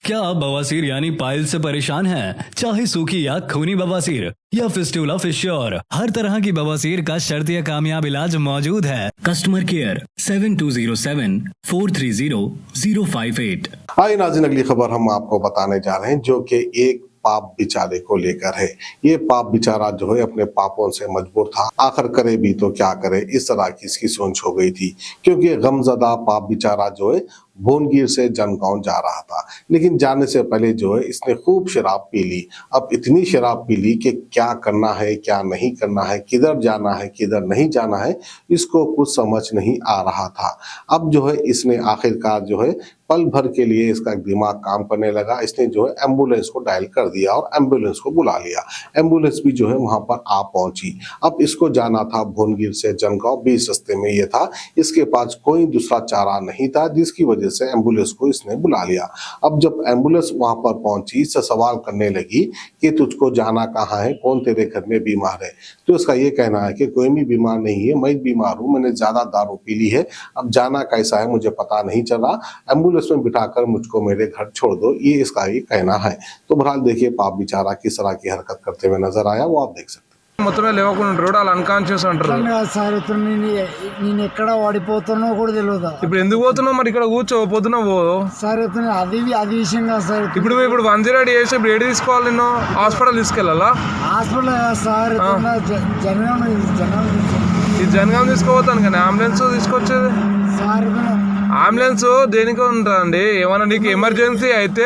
क्या आप बवासीर यानी पाइल्स से परेशान हैं? चाहे सूखी या खूनी बवासीर या फिस्टुला फिश्योर, हर तरह की बवासीर का शर्तीय कामयाब इलाज मौजूद है। Customer care 7207-430-058। हाय नाज़रीन, अगली खबर हम आपको बताने जा रहे हैं जो कि एक पाप बिचारे को लेकर है। ये पाप बिचारा जो है अपने पापों से मजबूर था, आखिर करे भी तो क्या करे, इस तरह की इसकी सोच हो गई थी। क्योंकि गमजदा पाप बिचारा जो है भुवनगिर से जनगांव जा रहा था, लेकिन जाने से पहले जो है इसने खूब शराब पी ली। अब इतनी शराब पी ली कि क्या करना है क्या नहीं करना है, किधर जाना है किधर नहीं जाना है, इसको कुछ समझ नहीं आ रहा था। अब जो है इसने आखिरकार जो है पल भर के लिए इसका दिमाग काम करने लगा। इसने जो है एम्बुलेंस को डायल कर दिया और एम्बुलेंस को बुला लिया। एम्बुलेंस भी जो है वहां पर आ पहुंची। अब इसको जाना था भुवनगिर से जनगांव, बीच रास्ते में ये था। इसके पास कोई दूसरा चारा नहीं था, जिसकी वजह से एम्बुलेंस को इसने बुला लिया। अब जब एम्बुलेंस वहां पर पहुंची, इससे सवाल करने लगी कि तुझको जाना कहाँ है, कौन तेरे घर में बीमार है। तो इसका ये कहना है कि कोई भी बीमार नहीं है, मैं बीमार हूँ, मैंने ज्यादा दारू पी ली है, अब जाना कैसा है मुझे पता नहीं चल रहा, एम्बुलेंस में बिठाकर मुझको मेरे घर छोड़ दो, ये इसका ये कहना है। तो बहरहाल देखिए पाप बेचारा किस तरह की हरकत करते हुए नजर आया, वो आप देख सकते हैं। మొత్తమే లేవకుండా ఉంటారు, వాళ్ళు అన్కాన్షియస్ అంటారు। సార్ నేను ఎక్కడ వాడిపోతున్నా కూడా తెలియదు। ఇప్పుడు ఎందుకు పోతున్నావు మరి? ఇక్కడ కూర్చో, పొద్దున పో సార్ అది విషయం కాదు సార్। ఇప్పుడు 108 చేసి ఇప్పుడు ఏడు తీసుకోవాలి, నిన్ను హాస్పిటల్ తీసుకెళ్ళాలా? హాస్పిటల్ సార్ జనగాం తీసుకోపోతాను కానీ అంబులెన్స్ తీసుకొచ్చేది సార్। అంబులెన్స్ దేనికి ఉంటుందండి? ఏమన్నా నీకు ఎమర్జెన్సీ అయితే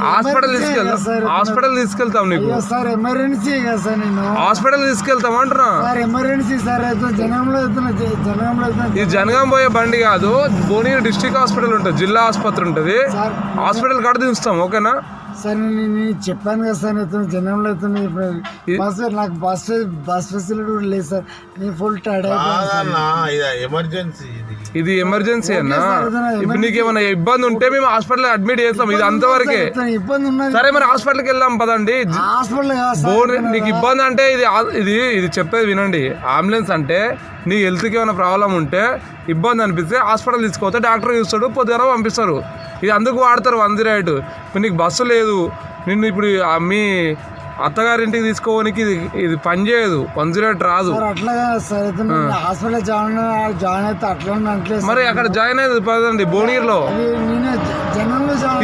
హాస్పిటల్ తీసుకెళ్తాం నీకు సార్। ఎమర్జెన్సీ కదా సార్, నేను హాస్పిటల్ తీసుకెళ్తాం అంటున్నా సార్। ఎమర్జెన్సీ సార్, జనంలో ఈ జనగాం పోయే బండి కాదు, భువనగిరి డిస్ట్రిక్ట్ హాస్పిటల్ ఉంటుంది, జిల్లా ఆసుపత్రి ఉంటుంది, హాస్పిటల్ కాడ దించుతాం, ఓకేనా సార్? నేను చెప్పాను కదా సార్, జనంలో బస్ నాకు బస్ ఫెసిలిటీ కూడా లేదు సార్। నేను ఫుల్ టైర్డ్ ఇది ఎమర్జెన్సీ అన్నా। ఇప్పుడు నీకు ఏమైనా ఇబ్బంది ఉంటే మేము హాస్పిటల్ అడ్మిట్ చేస్తాం, ఇది అంతవరకే। ఇబ్బంది ఉన్నది సరే మరి హాస్పిటల్కి వెళ్దాం పదండి। నీకు ఇబ్బంది అంటే ఇది చెప్పేది వినండి। అంబులెన్స్ అంటే నీ హెల్త్కి ఏమైనా ప్రాబ్లం ఉంటే, ఇబ్బంది అనిపిస్తే హాస్పిటల్ తీసుకుపోతే డాక్టర్ చూస్తాడు, పొద్దున పంపిస్తారు, ఇది అందుకు వాడతారు 108। ఇప్పుడు నీకు బస్సు లేదు, నిన్ను ఇప్పుడు మీ అత్తగారింటికి తీసుకోవడానికి ఇది పని చేయదు, 108 రాదు। మరి అక్కడ జాయిన్ అయ్యేది పదండి భువనగిరిలో।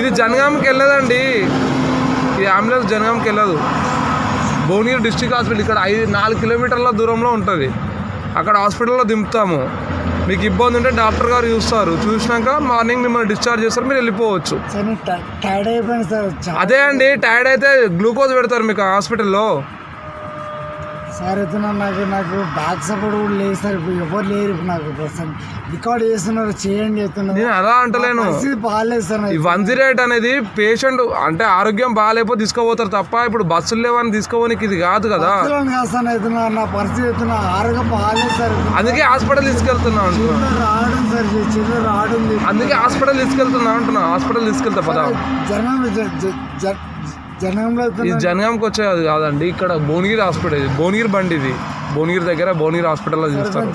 ఇది జనగాంకి వెళ్ళదండి, ఈ అంబులెన్స్ జనగాంకి వెళ్ళదు, భువనగిరి డిస్ట్రిక్ట్ హాస్పిటల్ ఇక్కడ 4 కిలోమీటర్ల దూరంలో ఉంటుంది, అక్కడ హాస్పిటల్లో దింపుతాము। మీకు ఇబ్బంది ఉంటే డాక్టర్ గారు చూస్తారు, చూసినాక మార్నింగ్ మిమ్మల్ని డిశ్చార్జ్ చేస్తారు, మీరు వెళ్ళిపోవచ్చు। అదే అండి, టైర్డ్ అయితే గ్లూకోజ్ పెడతారు మీకు హాస్పిటల్లో సార్। అయితే నాకు బ్యాక్ సపోర్ట్ కూడా లేదు సార్, ఎవరు లేరు నాకు రికార్డ్ చేస్తున్నారు, చేయండి చెప్తున్నారు। నేను అలా అంటలేను, బాగాలేదు సార్। ఈ 108 అనేది పేషెంట్ అంటే ఆరోగ్యం బాగాలేకపోతే తీసుకోపోతారు తప్ప, ఇప్పుడు బస్సులు లేవని తీసుకోవడానికి ఇది కాదు కదా సార్। నా పరిస్థితి ఆరోగ్యం బాగాలేదు సార్, అందుకే హాస్పిటల్ తీసుకెళ్తున్నా అంటున్నా, రావడం సార్, చిల్లర రావడం, అందుకే హాస్పిటల్ తీసుకెళ్తున్నా అంటున్నా, హాస్పిటల్ తీసుకెళ్తా పదా। ఇది జనగాంకి వచ్చేది కాదండి, ఇక్కడ భువనగిరి హాస్పిటల్, భువనగిరి బండి ఇది, భువనగిరి దగ్గర భువనగిరి హాస్పిటల్ చూస్తారు।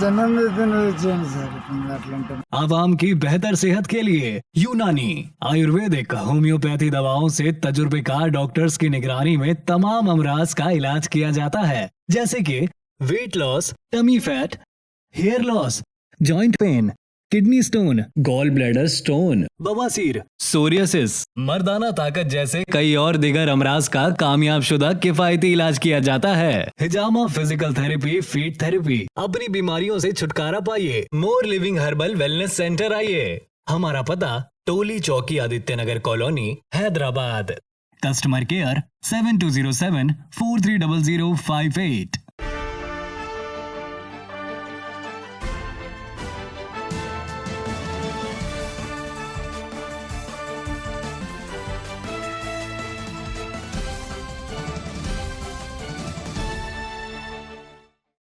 आवाम की बेहतर सेहत के लिए यूनानी आयुर्वेदिक होम्योपैथी दवाओं से तजुर्बेकार डॉक्टर्स की निगरानी में तमाम अमराज का इलाज किया जाता है, जैसे कि weight loss, tummy fat, hair loss, joint pain, kidney stone, gall bladder stone, बवासीर, सोरियासिस, मर्दाना ताकत जैसे कई और दिगर अमराज का कामयाब शुदा किफायती इलाज किया जाता है। हिजामा फिजिकल थेरेपी, फीट थेरेपी, अपनी बीमारियों से छुटकारा पाइए। मोर लिविंग हर्बल वेलनेस सेंटर आइए। हमारा पता टोली चौकी, Adityanagar colony, Hyderabad. Customer care 7207-430-058।